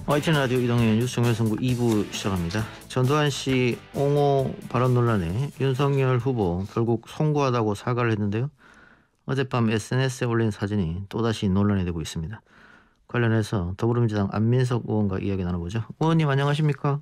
YTN 라디오 이동현 뉴스 정면승부 2부 시작합니다. 전두환 씨 옹호 발언 논란에 윤석열 후보 결국 송구하다고 사과를 했는데요. 어젯밤 SNS에 올린 사진이 또다시 논란이 되고 있습니다. 관련해서 더불어민주당 안민석 의원과 이야기 나눠보죠. 의원님 안녕하십니까?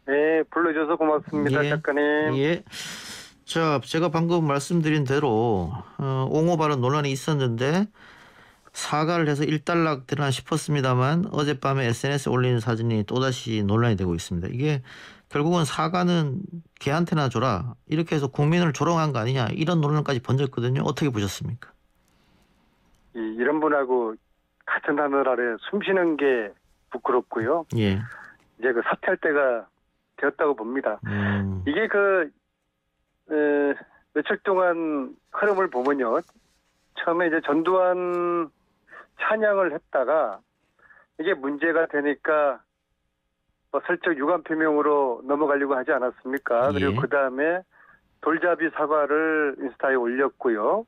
네, 불러주셔서 고맙습니다. 예, 작가님. 예. 자, 제가 방금 말씀드린 대로 옹호 발언 논란이 있었는데 사과를 해서 일단락 되나 싶었습니다만 어젯밤에 SNS에 올린 사진이 또다시 논란이 되고 있습니다. 이게 결국은 사과는 걔한테나 줘라 이렇게 해서 국민을 조롱한 거 아니냐 이런 논란까지 번졌거든요. 어떻게 보셨습니까? 이런 분하고 같은 하늘 아래 숨쉬는 게 부끄럽고요. 예. 이제 그 사퇴할 때가 되었다고 봅니다. 이게 며칠 동안 흐름을 보면요. 처음에 이제 전두환 찬양을 했다가 이게 문제가 되니까 슬쩍 유감 표명으로 넘어가려고 하지 않았습니까? 예. 그리고 그 다음에 돌잡이 사과를 인스타에 올렸고요.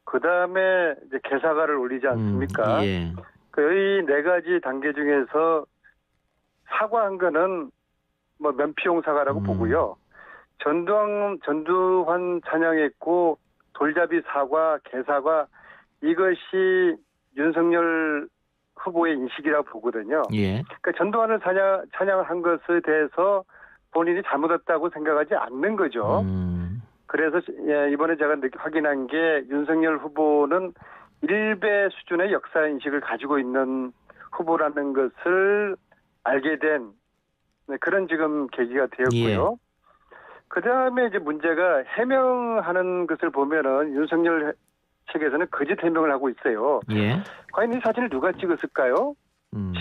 그 다음에 이제 개사과를 올리지 않습니까? 예. 이 네 가지 단계 중에서 사과한 거는 면피용 사과라고 보고요. 전두환 찬양했고 돌잡이 사과, 개사과 이것이 윤석열 후보의 인식이라고 보거든요. 예. 그러니까 전두환을 찬양한 것에 대해서 본인이 잘못했다고 생각하지 않는 거죠. 그래서 이번에 제가 확인한 게 윤석열 후보는 일배 수준의 역사 인식을 가지고 있는 후보라는 것을 알게 된 그런 지금 계기가 되었고요. 예. 그 다음에 이제 문제가 해명하는 것을 보면은 윤석열 측에서는 거짓 해명을 하고 있어요. 예. 과연 이 사진을 누가 찍었을까요?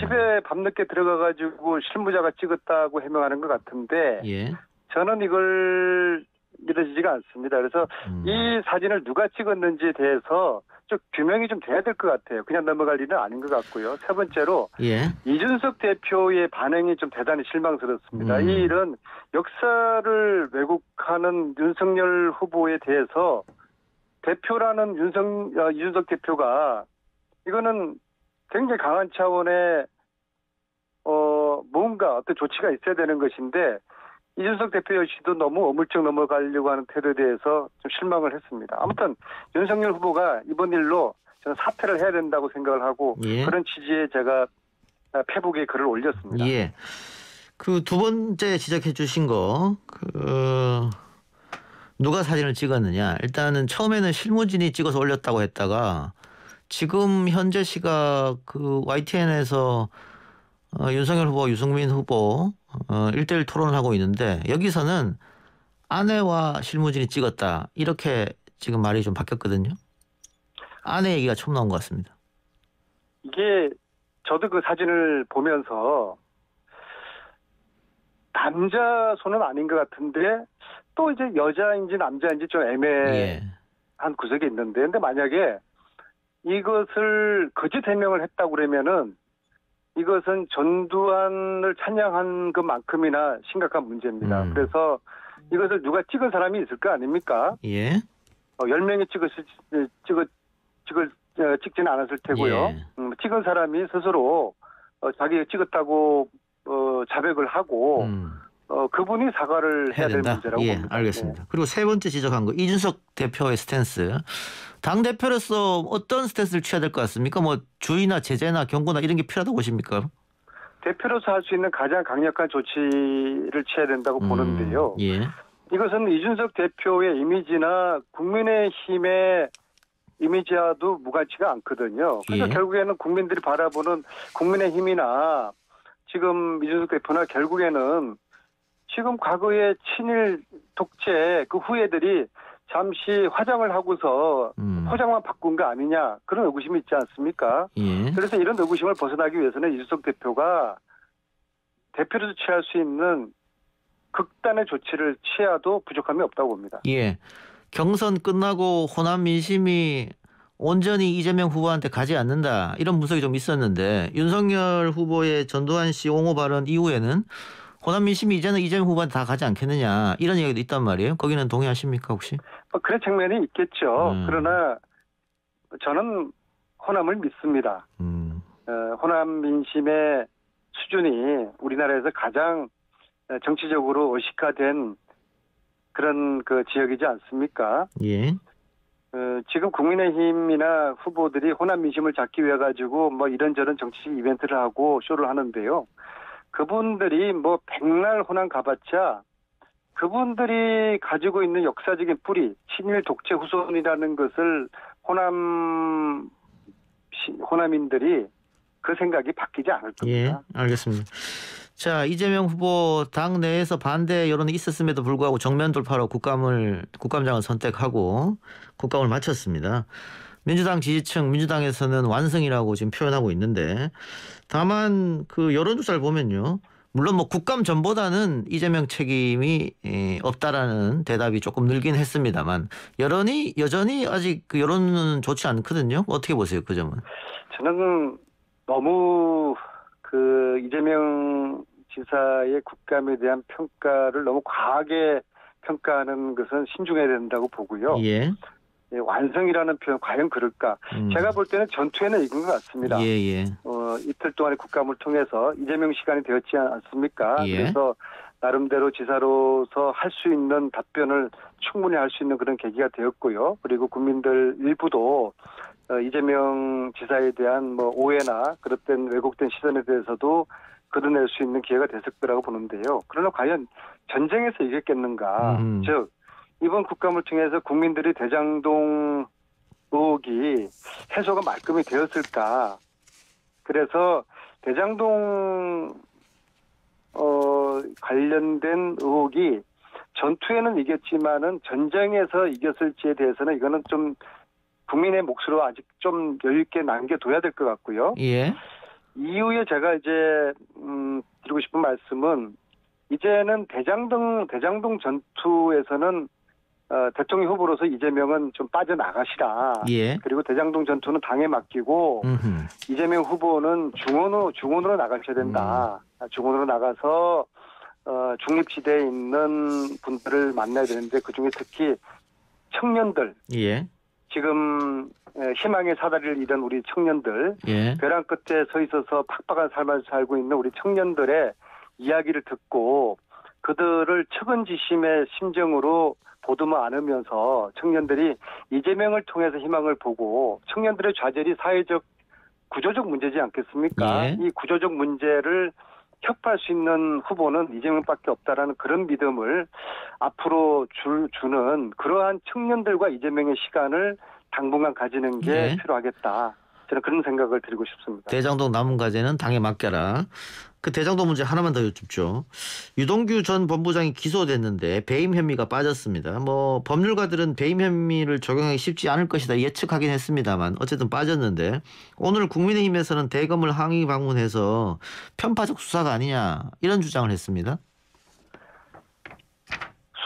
집에 밤늦게 들어가가지고 실무자가 찍었다고 해명하는 것 같은데 예. 저는 이걸 믿어지지가 않습니다. 그래서 이 사진을 누가 찍었는지에 대해서 좀 규명이 좀 돼야 될 것 같아요. 그냥 넘어갈 일은 아닌 것 같고요. 세 번째로 예. 이준석 대표의 반응이 좀 대단히 실망스럽습니다. 이 일은 역사를 왜곡하는 윤석열 후보에 대해서 대표라는 이준석 대표가 이거는 굉장히 강한 차원의 뭔가 어떤 조치가 있어야 되는 것인데 이준석 대표 역시도 너무 어물쩍 넘어가려고 하는 태도에 대해서 좀 실망을 했습니다. 아무튼 윤석열 후보가 이번 일로 저는 사퇴를 해야 된다고 생각을 하고 예. 그런 취지의 제가 페북에 글을 올렸습니다. 예. 그 두 번째 지적해 주신 거 누가 사진을 찍었느냐. 일단은 처음에는 실무진이 찍어서 올렸다고 했다가 지금 현재 시각 그 YTN에서 윤석열 후보, 유승민 후보 1대1 토론을 하고 있는데 여기서는 아내와 실무진이 찍었다. 이렇게 지금 말이 좀 바뀌었거든요. 아내 얘기가 처음 나온 것 같습니다. 이게 저도 그 사진을 보면서 남자 손은 아닌 것 같은데 또 이제 여자인지 남자인지 좀 애매한 예. 구석이 있는데 근데 만약에 이것을 거짓 해명을 했다고 그러면은 이것은 전두환을 찬양한 것만큼이나 심각한 문제입니다. 그래서 이것을 누가 찍은 사람이 있을 거 아닙니까? 예. 10명이 찍지는 않았을 테고요. 예. 찍은 사람이 스스로 자기가 찍었다고 자백을 하고 그분이 사과를 해야 될 문제라고 봅니다. 알겠습니다. 그리고 세 번째 지적한 거 이준석 대표의 스탠스. 당 대표로서 어떤 스탠스를 취해야 될 것 같습니까? 주의나 제재나 경고나 이런 게 필요하다고 보십니까? 대표로서 할 수 있는 가장 강력한 조치를 취해야 된다고 보는데요. 예. 이것은 이준석 대표의 이미지나 국민의힘의 이미지와도 무관치가 않거든요. 그래서 예. 결국에는 국민들이 바라보는 국민의힘이나 지금 이준석 대표나 결국에는 지금 과거의 친일 독재 그 후예들이 잠시 화장을 하고서 포장만 바꾼 거 아니냐 그런 의구심이 있지 않습니까? 예. 그래서 이런 의구심을 벗어나기 위해서는 이준석 대표가 대표로서 취할 수 있는 극단의 조치를 취해도 부족함이 없다고 봅니다. 예. 경선 끝나고 호남 민심이 온전히 이재명 후보한테 가지 않는다 이런 분석이 좀 있었는데 윤석열 후보의 전두환 씨 옹호 발언 이후에는 호남 민심이 이제는 이재명 후보한테 다 가지 않겠느냐 이런 얘기도 있단 말이에요. 거기는 동의하십니까 혹시? 그런 측면이 있겠죠. 그러나 저는 호남을 믿습니다. 호남 민심의 수준이 우리나라에서 가장 정치적으로 의식화된 그런 그 지역이지 않습니까? 예. 지금 국민의힘이나 후보들이 호남 민심을 잡기 위해 가지고 뭐 이런저런 정치적 이벤트를 하고 쇼를 하는데요. 그분들이 뭐 백날 호남 가봤자 그분들이 가지고 있는 역사적인 뿌리, 친일 독재 후손이라는 것을 호남인들이 그 생각이 바뀌지 않을 겁니다. 예, 알겠습니다. 자, 이재명 후보 당 내에서 반대 여론이 있었음에도 불구하고 정면 돌파로 국감장을 선택하고 국감을 마쳤습니다. 민주당 지지층, 민주당에서는 완승이라고 지금 표현하고 있는데, 다만 그 여론조사를 보면요, 물론 뭐 국감 전보다는 이재명 책임이 없다라는 대답이 조금 늘긴 했습니다만 여론이 여전히 아직 그 여론은 좋지 않거든요. 어떻게 보세요, 그 점은? 저는 너무 그 이재명 지사의 국감에 대한 평가를 너무 과하게 평가하는 것은 신중해야 된다고 보고요. 예. 예, 완성이라는 표현 과연 그럴까? 제가 볼 때는 전투에는 이긴 것 같습니다. 예. 이틀 동안의 국감을 통해서 이재명 시간이 되었지 않습니까? 예. 그래서 나름대로 지사로서 할 수 있는 답변을 충분히 할 수 있는 그런 계기가 되었고요. 그리고 국민들 일부도 이재명 지사에 대한 뭐 오해나 그릇된 왜곡된 시선에 대해서도 걷어낼 수 있는 기회가 됐을 거라고 보는데요. 그러나 과연 전쟁에서 이겼겠는가? 즉 이번 국감을 통해서 국민들이 대장동 의혹이 해소가 말끔히 되었을까? 그래서 대장동 관련된 의혹이 전투에는 이겼지만은 전쟁에서 이겼을지에 대해서는 이거는 좀 국민의 몫으로 아직 좀 여유 있게 남겨둬야 될 것 같고요. 예. 이후에 제가 이제 드리고 싶은 말씀은 이제는 대장동 전투에서는 대통령 후보로서 이재명은 좀 빠져나가시라. 예. 그리고 대장동 전투는 당에 맡기고 이재명 후보는 중원으로 나가셔야 된다. 중원으로 나가서 중립지대에 있는 분들을 만나야 되는데 그중에 특히 청년들. 예. 지금 희망의 사다리를 잃은 우리 청년들. 예. 벼랑 끝에 서 있어서 팍팍한 삶을 살고 있는 우리 청년들의 이야기를 듣고 그들을 측은지심의 심정으로 보듬어 안으면서 청년들이 이재명을 통해서 희망을 보고 청년들의 좌절이 사회적 구조적 문제지 않겠습니까? 예. 이 구조적 문제를 협할 수 있는 후보는 이재명밖에 없다라는 그런 믿음을 앞으로 주는 그러한 청년들과 이재명의 시간을 당분간 가지는 게 예. 필요하겠다. 저는 그런 생각을 드리고 싶습니다. 대장동 남은 과제는 당에 맡겨라. 그 대장동 문제 하나만 더 여쭙죠. 유동규 전 본부장이 기소됐는데 배임 혐의가 빠졌습니다. 뭐 법률가들은 배임 혐의를 적용하기 쉽지 않을 것이다 예측하긴 했습니다만 어쨌든 빠졌는데 오늘 국민의힘에서는 대검을 항의 방문해서 편파적 수사가 아니냐 이런 주장을 했습니다.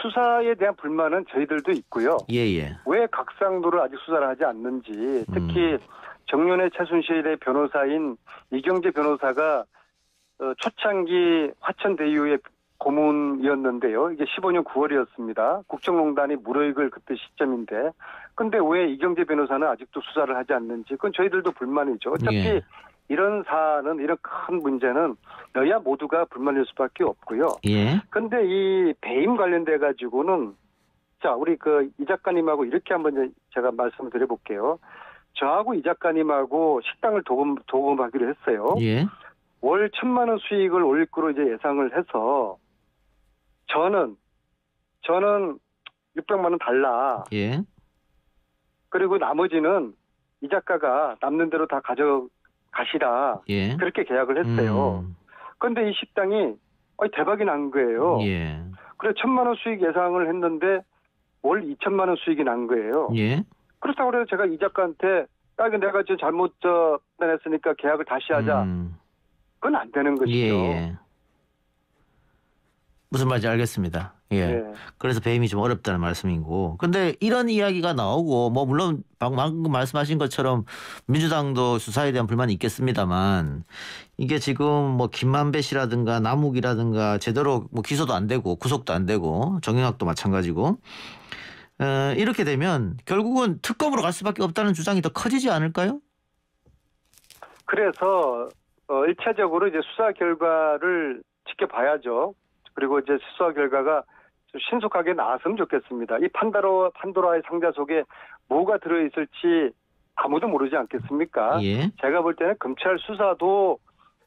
수사에 대한 불만은 저희들도 있고요. 예예. 왜 각상도를 아직 수사를 하지 않는지 특히 정윤회 최순실의 변호사인 이경재 변호사가 초창기 화천대유의 고문이었는데요. 이게 15년 9월이었습니다. 국정농단이 무르익을 그때 시점인데 근데 왜 이경재 변호사는 아직도 수사를 하지 않는지 그건 저희들도 불만이죠. 어차피 예. 이런 사안은 이런 큰 문제는 여야 모두가 불만일 수밖에 없고요. 예. 근데 이 배임 관련돼 가지고는 자 우리 그 이 작가님하고 이렇게 한번 제가 말씀을 드려볼게요. 저하고 이 작가님하고 식당을 도금하기로 했어요. 예. 월 1,000만 원 수익을 올릴 거로 이제 예상을 해서 저는 600만 원 달라. 예. 그리고 나머지는 이 작가가 남는 대로 다 가져가시라. 예. 그렇게 계약을 했어요. 그런데 이 식당이 대박이 난 거예요. 예. 그래 1,000만 원 수익 예상을 했는데 월 2천만 원 수익이 난 거예요. 예. 그렇다고 그래서 제가 이 작가한테 내가 지금 잘못 했으니까 계약을 다시 하자. 그건 안 되는 것이죠. 예. 무슨 말인지 알겠습니다. 예. 네. 그래서 배임이 좀 어렵다는 말씀이고. 근데 이런 이야기가 나오고 뭐 물론 방금 말씀하신 것처럼 민주당도 수사에 대한 불만이 있겠습니다만 이게 지금 뭐 김만배 씨라든가 남욱이라든가 제대로 뭐 기소도 안 되고 구속도 안 되고 정영학도 마찬가지고 이렇게 되면 결국은 특검으로 갈 수밖에 없다는 주장이 더 커지지 않을까요? 그래서 일차적으로 이제 수사 결과를 지켜봐야죠. 그리고 이제 수사 결과가 좀 신속하게 나왔으면 좋겠습니다. 이 판도라의 상자 속에 뭐가 들어있을지 아무도 모르지 않겠습니까? 예. 제가 볼 때는 검찰 수사도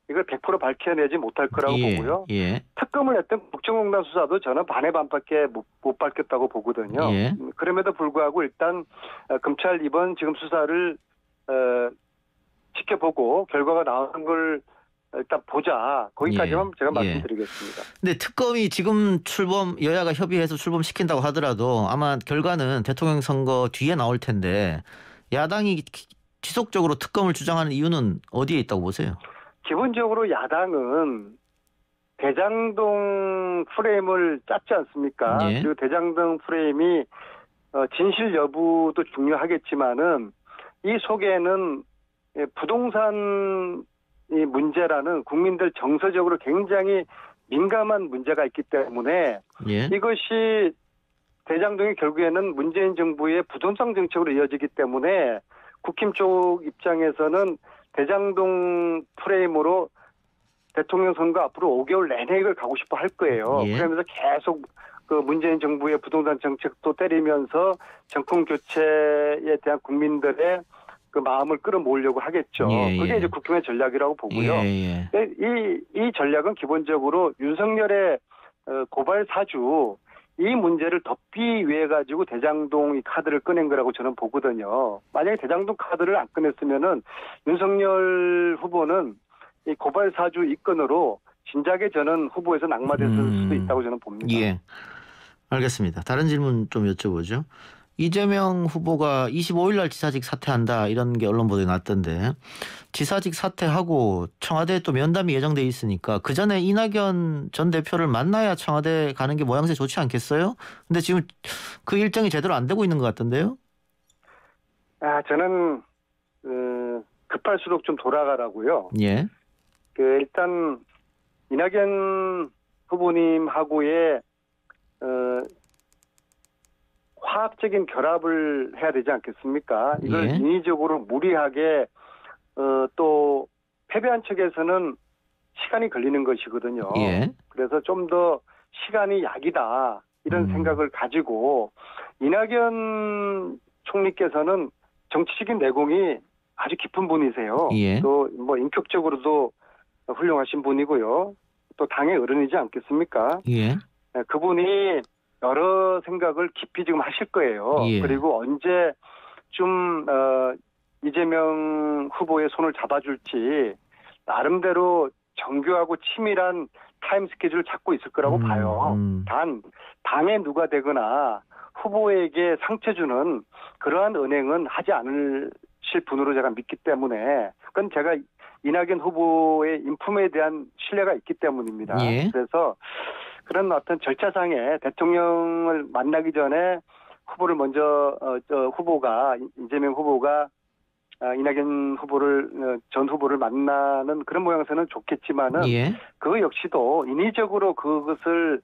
이걸 100% 밝혀내지 못할 거라고 예. 보고요. 예. 특검을 했던 국정농단 수사도 저는 반의 반밖에 못 밝혔다고 보거든요. 예. 그럼에도 불구하고 일단 검찰 이번 지금 수사를 지켜보고 결과가 나오는 걸 일단 보자. 거기까지만 제가 말씀드리겠습니다. 근데 특검이 지금 여야가 협의해서 출범시킨다고 하더라도 아마 결과는 대통령 선거 뒤에 나올 텐데 야당이 지속적으로 특검을 주장하는 이유는 어디에 있다고 보세요? 기본적으로 야당은 대장동 프레임을 짰지 않습니까? 예. 그리고 대장동 프레임이 진실 여부도 중요하겠지만은 이 속에는 부동산 문제라는 국민들 정서적으로 굉장히 민감한 문제가 있기 때문에 예. 이것이 대장동이 결국에는 문재인 정부의 부동산 정책으로 이어지기 때문에 국힘 쪽 입장에서는 대장동 프레임으로 대통령 선거 앞으로 5개월 내내 이걸 가고 싶어 할 거예요. 예. 그러면서 계속 그 문재인 정부의 부동산 정책도 때리면서 정권 교체에 대한 국민들의 그 마음을 끌어모으려고 하겠죠. 예. 그게 이제 국힘의 전략이라고 보고요. 예. 이 전략은 기본적으로 윤석열의 고발 사주 이 문제를 덮기 위해 가지고 대장동 이 카드를 꺼낸 거라고 저는 보거든요. 만약에 대장동 카드를 안 꺼냈으면은 윤석열 후보는 이 고발 사주 이 건으로 진작에 저는 후보에서 낙마됐을 수도 있다고 저는 봅니다. 예. 알겠습니다. 다른 질문 좀 여쭤보죠. 이재명 후보가 25일 날 지사직 사퇴한다 이런 게 언론 보도에 났던데 지사직 사퇴하고 청와대에 또 면담이 예정돼 있으니까 그 전에 이낙연 전 대표를 만나야 청와대 가는 게 모양새 좋지 않겠어요? 근데 지금 그 일정이 제대로 안 되고 있는 것 같던데요? 저는 급할수록 좀 돌아가라고요. 예. 일단 이낙연 후보님하고의 화학적인 결합을 해야 되지 않겠습니까? 이걸 예. 인위적으로 무리하게 또 패배한 측에서는 시간이 걸리는 것이거든요. 예. 그래서 좀 더 시간이 약이다 이런 생각을 가지고 이낙연 총리께서는 정치적인 내공이 아주 깊은 분이세요. 예. 또 뭐 인격적으로도 훌륭하신 분이고요. 또 당의 어른이지 않겠습니까? 예. 그분이 여러 생각을 깊이 지금 하실 거예요. 예. 그리고 언제 좀 이재명 후보의 손을 잡아줄지 나름대로 정교하고 치밀한 타임 스케줄을 잡고 있을 거라고 봐요. 단 당에 누가 되거나 후보에게 상처 주는 그러한 은행은 하지 않으실 분으로 제가 믿기 때문에 그건 제가 이낙연 후보의 인품에 대한 신뢰가 있기 때문입니다. 예. 그래서 그런 어떤 절차상에 대통령을 만나기 전에 후보를 먼저 후보가 이재명 후보가 이낙연 후보를 전 후보를 만나는 그런 모양새는 좋겠지만은 예. 그 역시도 인위적으로 그것을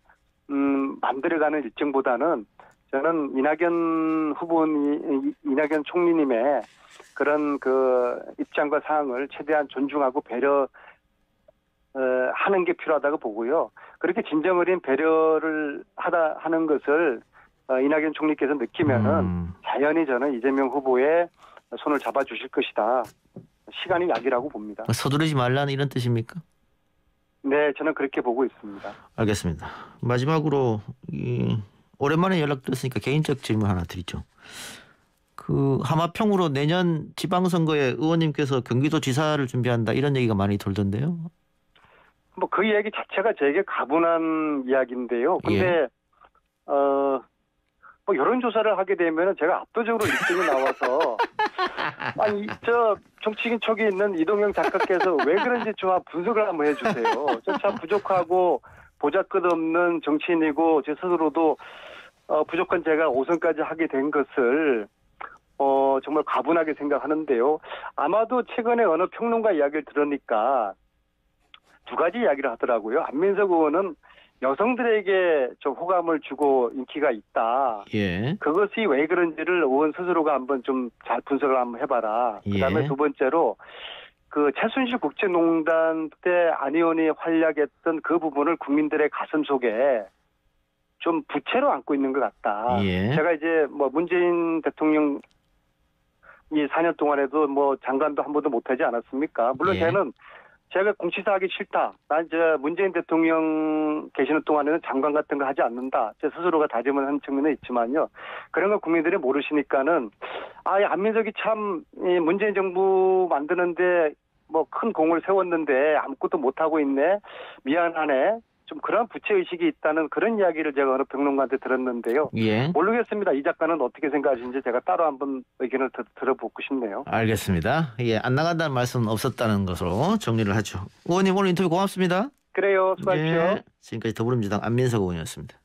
만들어가는 일정보다는 저는 이낙연 총리님의 그런 그 입장과 사항을 최대한 존중하고 배려 하는 게 필요하다고 보고요. 그렇게 진정 어린 배려를 하는 것을 이낙연 총리께서 느끼면은 자연히 저는 이재명 후보의 손을 잡아주실 것이다. 시간이 약이라고 봅니다. 서두르지 말라는 이런 뜻입니까? 네, 저는 그렇게 보고 있습니다. 알겠습니다. 마지막으로 오랜만에 연락드렸으니까 개인적 질문 하나 드리죠. 그 하마평으로 내년 지방선거에 의원님께서 경기도지사를 준비한다 이런 얘기가 많이 돌던데요. 뭐 그 이야기 자체가 저에게 가분한 이야기인데요. 근데 뭐 여론조사를 하게 되면 제가 압도적으로 1등이 나와서 아니 저 정치인 촉이 있는 이동영 작가께서 왜 그런지 좀 분석을 한번 해주세요. 저 참 부족하고 보잘것없는 정치인이고 제 스스로도 부족한 제가 5선까지 하게 된 것을 정말 가분하게 생각하는데요. 아마도 최근에 어느 평론가 이야기를 들으니까 두 가지 이야기를 하더라고요. 안민석 의원은 여성들에게 좀 호감을 주고 인기가 있다. 예. 그것이 왜 그런지를 의원 스스로가 한번 좀 잘 분석을 한번 해봐라. 예. 그다음에 두 번째로 그 최순실 국제농단 때 안 의원이 활약했던 그 부분을 국민들의 가슴 속에 좀 부채로 안고 있는 것 같다. 예. 제가 이제 뭐 문재인 대통령 이 4년 동안에도 뭐 장관도 한 번도 못하지 않았습니까? 물론 예. 저는 제가 공치사하기 싫다. 난 이제 문재인 대통령 계시는 동안에는 장관 같은 거 하지 않는다. 제 스스로가 다짐을 한 측면은 있지만요. 그런 거 국민들이 모르시니까는 안민석이 참 이 문재인 정부 만드는데 뭐 큰 공을 세웠는데 아무것도 못하고 있네. 미안하네. 좀 그런 부채의식이 있다는 그런 이야기를 제가 어느 평론가한테 들었는데요. 예. 모르겠습니다. 이 작가는 어떻게 생각하시는지 제가 따로 한번 의견을 들어보고 싶네요. 알겠습니다. 예, 안 나간다는 말씀은 없었다는 것으로 정리를 하죠. 의원님 오늘 인터뷰 고맙습니다. 그래요. 수고하십시오. 예, 지금까지 더불어민주당 안민석 의원이었습니다.